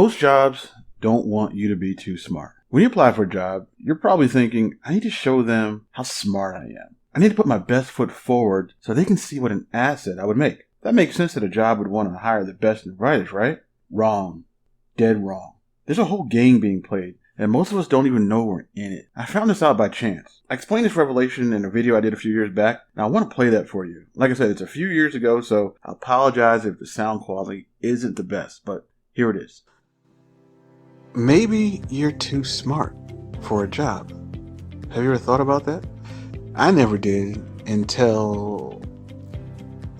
Most jobs don't want you to be too smart. When you apply for a job, you're probably thinking, I need to show them how smart I am. I need to put my best foot forward so they can see what an asset I would make. That makes sense that a job would want to hire the best and the brightest, right? Wrong. Dead wrong. There's a whole game being played, and most of us don't even know we're in it. I found this out by chance. I explained this revelation in a video I did a few years back, and I want to play that for you. Like I said, it's a few years ago, so I apologize if the sound quality isn't the best, but here it is. Maybe you're too smart for a job. Have you ever thought about that? I never did until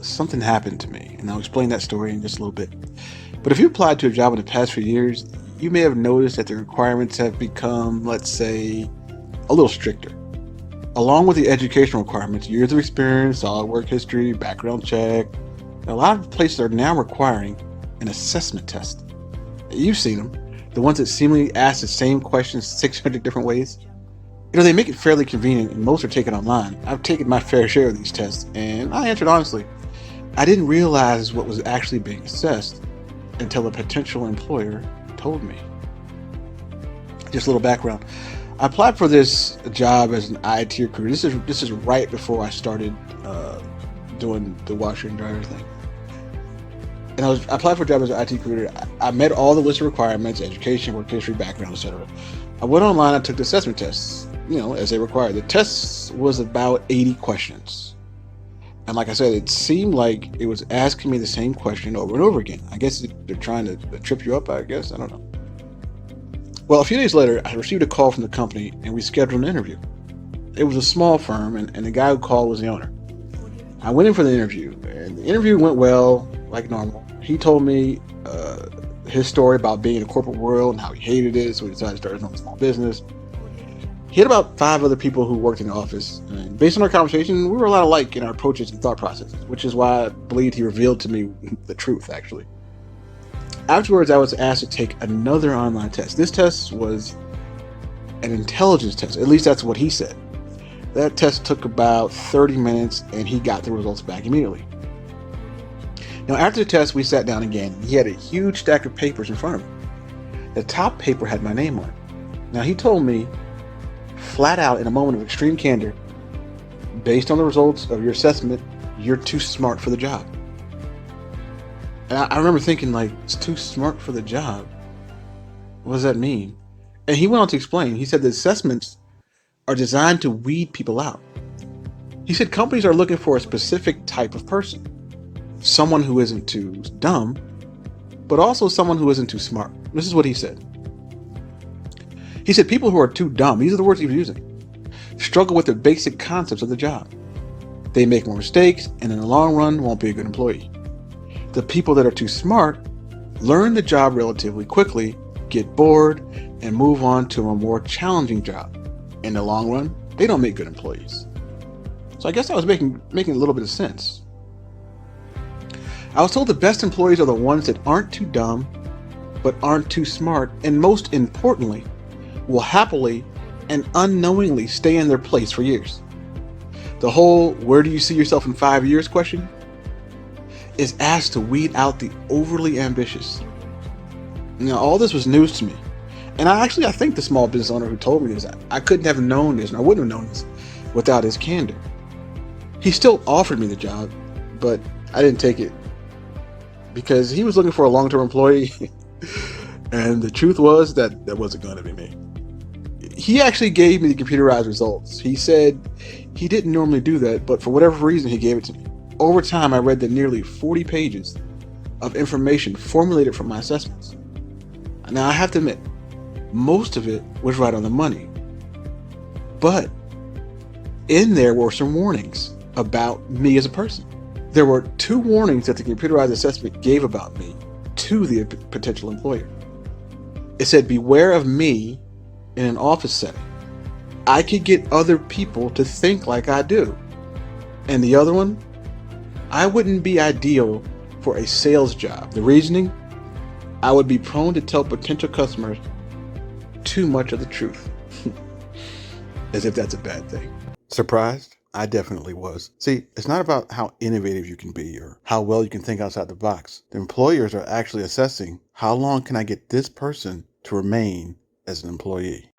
something happened to me, and I'll explain that story in just a little bit. But if you applied to a job in the past few years, you may have noticed that the requirements have become, let's say, a little stricter. Along with the educational requirements, years of experience, solid work history, background check, a lot of places are now requiring an assessment test. You've seen them. The ones that seemingly ask the same questions 600 different ways. They make it fairly convenient, and most are taken online. I've taken my fair share of these tests, and I answered honestly. I didn't realize what was actually being assessed until a potential employer told me. Just a little background. I applied for this job as an IT recruiter. This is right before I started doing the washer and dryer thing. And I applied for a job as an IT recruiter. I met all the list of requirements: education, work history, background, etc. I went online, I took the assessment tests, as they required. The test was about 80 questions. And like I said, it seemed like it was asking me the same question over and over again. I guess they're trying to trip you up, I guess. I don't know. Well, a few days later, I received a call from the company, and we scheduled an interview. It was a small firm, and the guy who called was the owner. I went in for the interview, and the interview went well, like normal. He told me his story about being in the corporate world and how he hated it, so he decided to start his own small business. He had about 5 other people who worked in the office, and based on our conversation, we were a lot alike in our approaches and thought processes, which is why I believed he revealed to me the truth, actually. Afterwards, I was asked to take another online test. This test was an intelligence test, at least that's what he said. That test took about 30 minutes, and he got the results back immediately. Now, after the test, we sat down again. He had a huge stack of papers in front of him. The top paper had my name on it. Now, he told me, flat out, in a moment of extreme candor, based on the results of your assessment, you're too smart for the job. And I remember thinking, it's too smart for the job. What does that mean? And he went on to explain. He said the assessments are designed to weed people out. He said companies are looking for a specific type of person. Someone who isn't too dumb, but also someone who isn't too smart. This is what he said. He said people who are too dumb, these are the words he was using, struggle with the basic concepts of the job. They make more mistakes, and in the long run won't be a good employee. The people that are too smart learn the job relatively quickly, get bored, and move on to a more challenging job. In the long run, they don't make good employees. So I guess I was making a little bit of sense. I was told the best employees are the ones that aren't too dumb, but aren't too smart, and most importantly, will happily and unknowingly stay in their place for years. The whole "where do you see yourself in 5 years" question is asked to weed out the overly ambitious. Now, all this was news to me, and I think the small business owner who told me this, I couldn't have known this, and I wouldn't have known this without his candor. He still offered me the job, but I didn't take it because he was looking for a long-term employee, and the truth was that wasn't going to be me. He actually gave me the computerized results. He said he didn't normally do that, but for whatever reason, he gave it to me. Over time, I read the nearly 40 pages of information formulated from my assessments. Now, I have to admit, most of it was right on the money, but in there were some warnings about me as a person. There were 2 warnings that the computerized assessment gave about me to the potential employer. It said, beware of me in an office setting. I could get other people to think like I do. And the other one, I wouldn't be ideal for a sales job. The reasoning, I would be prone to tell potential customers too much of the truth. As if that's a bad thing. Surprised? I definitely was. See, it's not about how innovative you can be or how well you can think outside the box. The employers are actually assessing how long can I get this person to remain as an employee.